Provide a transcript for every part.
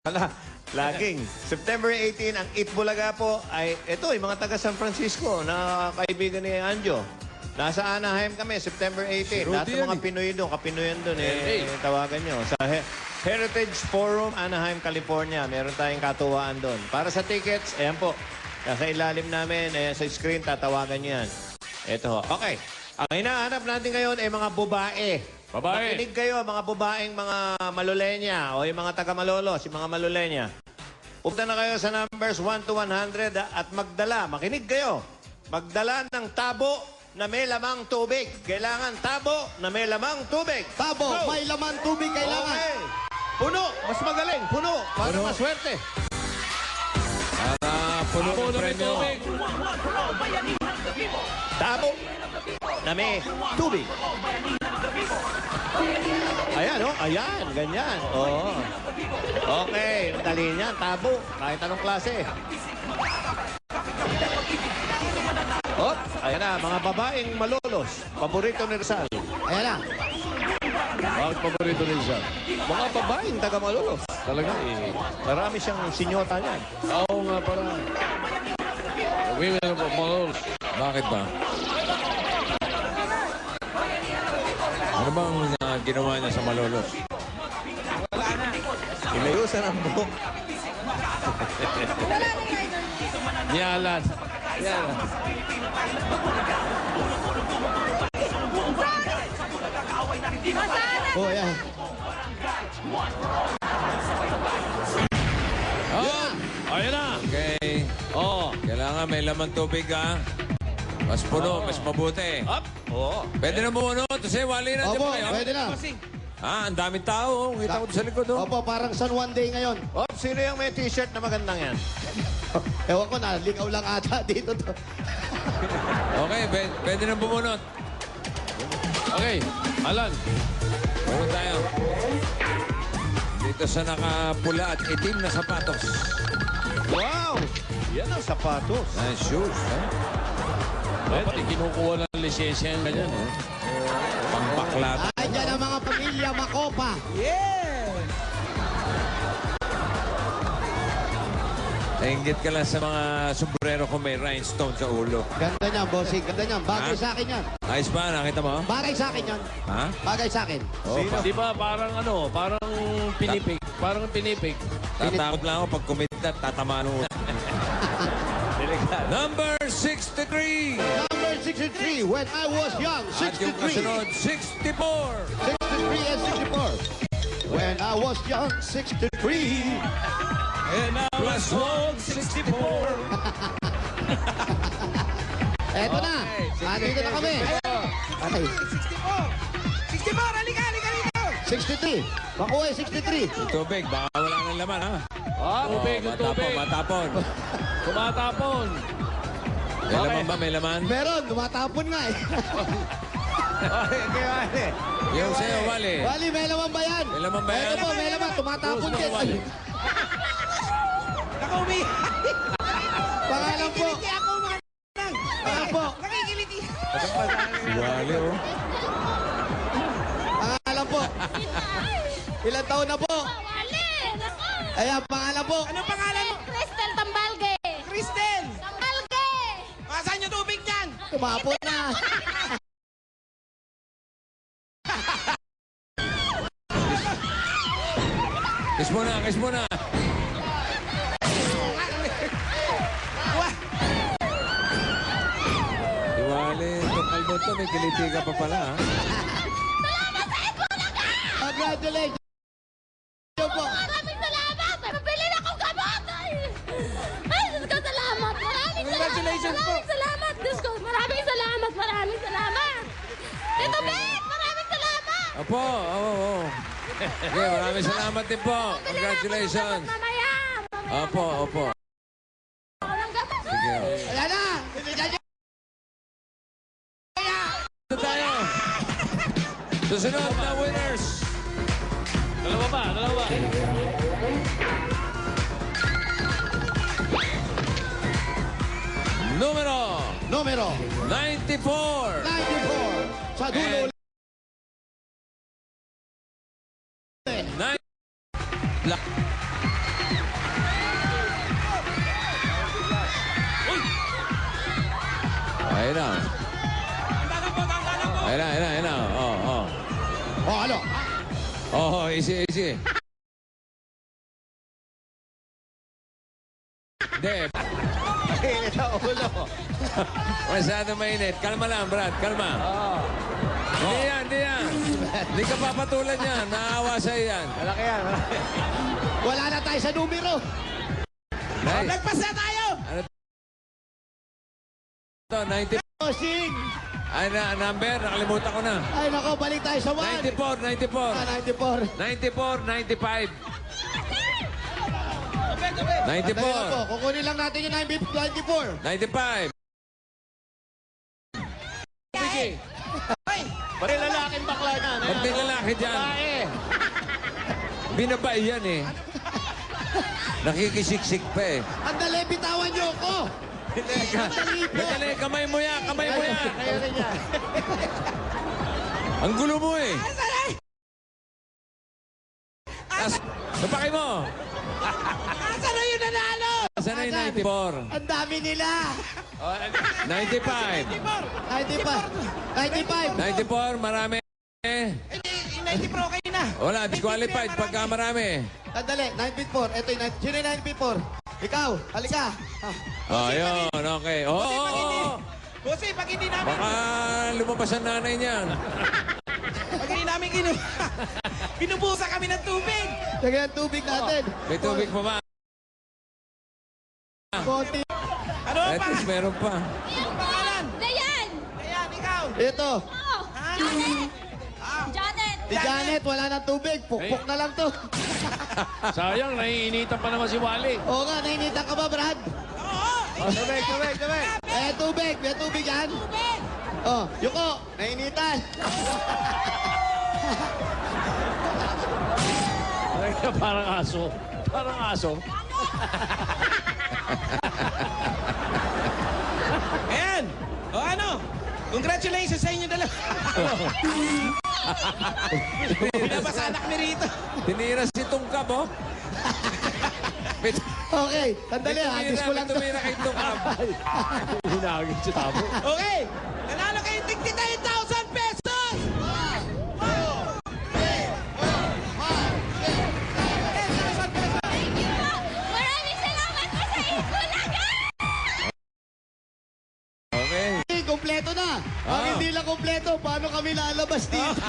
Wala, laging. September 18, ang Itbulaga po ay, ito, yung mga taga San Francisco na kaibigan ni Anjo. Nasa Anaheim kami, September 18. Lahat ng mga Pinoy doon, kapinoyan doon, tawagan nyo. Sa Heritage Forum, Anaheim, California. Meron tayong katuwaan doon. Para sa tickets, ayan po. Nasa ilalim namin, ayan sa screen, tatawagan nyo yan. Ito, okay. Ang hinahanap natin ngayon ay mga babae. Makinig kayo, mga babaeng mga malulenya o yung mga taga-malolos, yung mga malulenya. Punta na kayo sa numbers 1 to 100 at magdala, makinig kayo, magdala ng tabo na may lamang tubig. Kailangan tabo na may lamang tubig. Tabo, Go! may laman tubig kailangan. Okay. Puno, mas magaling, puno, para maswerte. Para puno ng premyo. Tabo na may tubig. Ayan, oh. Ayan, ganyan. Oh. Okay, dali niyan. Tabo. Kahit anong klase. Oh, ayan na. Mga babaeng malolos. Paborito ni Rizal. Ayan na. Bakit paborito ni Rizal? Mga babaeng taga-malolos. Talaga eh. Marami siyang sinyota niyan. Oo nga pala. Women of Malolos. Bakit ba? Ano bang ginawa niya sa Malolos? Inayusan ang buhok. Niyalan. Yan. Oh, ayan. Oh! Ayun na! Okay. Oh, kailangan may laman tubig ha. Mas puno, mas mabuti. Up. Oo. Pwede na bumunot kasi wali na Opo, dyan kayo. pwede na. Ah, ang daming tao. Kita ko sa likod. Oh. Opo, parang San Juan Day ngayon. Oh, sino yung may t-shirt na magandang yan? Ewan ko na, ligaw lang ata dito to. Okay, pwede na bumunot. Okay, Alan. Pumunot tayo. Dito sa nakapula at itim na sapatos. Wow! Yan ang sapatos. Nice shoes, ha? Dapat ikinukuha ng lisensya yung ganyan, eh. Pangbaklado. Ay, dyan ang mga pamilya Makopa. Nainggit ka lang sa mga sombrero kung may rhinestone sa ulo. Ganda niyan, bossing. Ganda niyan. Bagay Ha? sa akin yan. Ayos ba? Nakita mo? Bagay sa akin yan. Ha? Bagay sa akin. Oh, Di ba parang ano, parang pinipig. Parang pinipig. tatakot lang ako pag kumitat, tatamaan mo. Number 63! Number 63, when I was young, At yung 63. kasunod, 64! 63 and 64. When I was young, 63. And I was old, 64. Eto na. Andito na kami. Ay, 64! Halika, halika dito! 63. Makuha yung 63. Yung tubig, baka wala nang laman, ha? Ah, tubig, yung matapon, tubig. matapon. Tumatapon. May laman ba? May laman? Meron, tumatapon nga eh. Okay, Wally. Yung sa'yo, Wally. Wally, may laman ba yan? May laman ba yan? Ito po, may laman. Tumatapon Gusto mo, din. Wally? Nakauwi! Pangalan po. Nakikiliti ako mga nang! Pangalan po. Nakikiliti! Si Wally, oh. Pangalan po. Ilang taon na po? Wali! Naku! Ayan, pangalan po. Anong pangalan mo? Cristel Tambalge! Cristel! Tambalge! Asan yung tubig niyan? Tumapon na. Kiss mo na, kiss mo na. Si Wally, itong kalbo to, may kiliti ka pa pala, ha? Congratulations po. Maraming salamat! Mabili na akong gamot! Ay, Diyos ko, salamat! Maraming Congratulations po. Maraming salamat! Diyos ko, maraming salamat! Maraming salamat! Tito Ben! Maraming salamat! Opo, oo. Okay, maraming salamat din po. Congratulations. Mamaya! Mamaya! Opo, opo. Ako ng gamot! Sige. Ayan na. Bibigyan niyo. Ito tayo. Susunod na winners. Dalawa ba? Dalawa. Numero Numero 94. 94. Sa dulo. Nine. easy, easy. Hindi. Mainit ang ulo. Masyado mainit. Kalma lang, Brad. Kalma. Hindi yan, hindi yan. Hindi ka papatulan yan. Naawa sa'yo yan. Malaki yan, malaki. Wala na tayo sa numero. Nay, Nagpas na tayo! ito, 90. Bossing. Ay, number. Nakalimutan ko na. Ay, nako, balik tayo sa 1. 94, 94. 94. 94, 95. Sandali lang po. 94. Kukunin lang natin yung 94. 95. Pati lalaking bakla na. Ba't may lalaki dyan? Babae. Binabay yan eh. Nakikisiksik pa eh. Andali, bitawan niyo ako. Andali po. Dali, kamay mo yan, kamay mo yan. Kayo rin yan. Ang gulo mo eh. Napakay mo. Asan na yung nanalo? Saan na yung 94? Ang dami nila. 95. 95. 94, marami. Hindi, yung 90 pro kayo na. Wala, disqualified pagka marami. Andali, 94. Ito yung 94. Sino yung 94? Ikaw, halika. Oh, yun, okay. Oo, oo, oo. Kasi pag hindi namin, Baka lumabas ang nanay niyan. pag hindi namin binubusa kami ng tubig. Lagyan ang tubig natin. May tubig pa ba? Konti. Ano At pa? least meron pa. Ang pangalan? Dayan! Ayan, ikaw. Ito. Oh! Ha? Janet! Si Janet, wala ng tubig. Pukpok na lang to. Sayang, naiinitan pa naman si Wally. Oo nga, nainitan ka ba, Brad? Oo. Tubig, tubig, tubig. Tubig. May tubig yan. Tubig. Oh, Yuko, nainitan. Parang aso. Parang aso. Ayan. O ano? Congratulations sa inyo dalawa. Pinabasa anak mi rito. Tinira si Tungkab, oh. May Okay, sandali, hagis ko lang to. tumira kay Tungkab. Hinagin si Tabo. Okay. Nanalo kayo 69,000 pesos. Maraming salamat po sa Itbulaga! Okay. Kompleto na. Pag hindi lang kompleto, paano kami lalabas dito?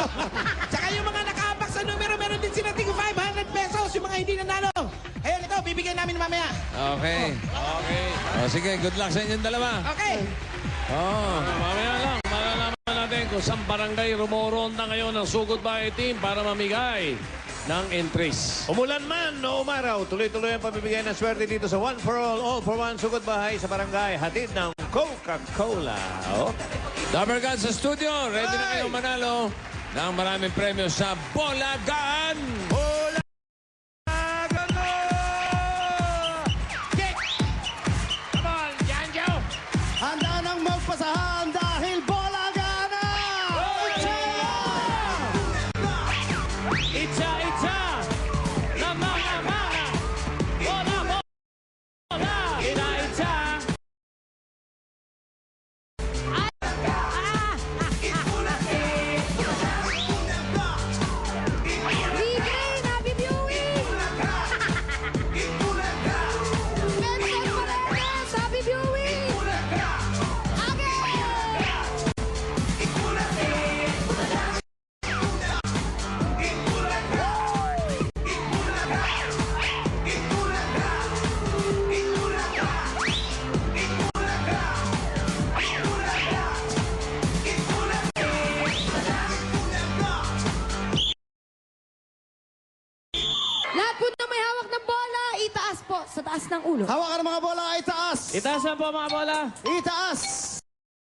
Tsaka yung mga nakaambak sa numero, meron din sila tig 500 pesos. Yung mga hindi nanalo. Ayun, ito, bibigyan namin mamaya. Okay. Okay. O sige, good luck sa inyong dalawa. Okay. Oh. Mamaya lang, malalaman natin kung saan barangay rumoronda ngayon ng Sugod Bahay Team para mamigay ng entries. Umulan man o umaraw, tuloy-tuloy ang pamibigay ng swerte dito sa One for All for One Sugod Bahay sa barangay. Hatid ng Coca-Cola. Oh. Number Guns sa studio. Ready na kayong manalo ng maraming premyo sa Bolagaan. Come on, Janjo! Handa nang magpasahan dahil bola gana! Itcha! Lamang! Bola! Itcha! Libre! Happy viewing! Benson Paredes! Happy viewing! Lahat po na may hawak ng bola, itaas po sa taas ng ulo. Hawakan ng mga bola, itaas! Itaasan po mga bola! Itaas!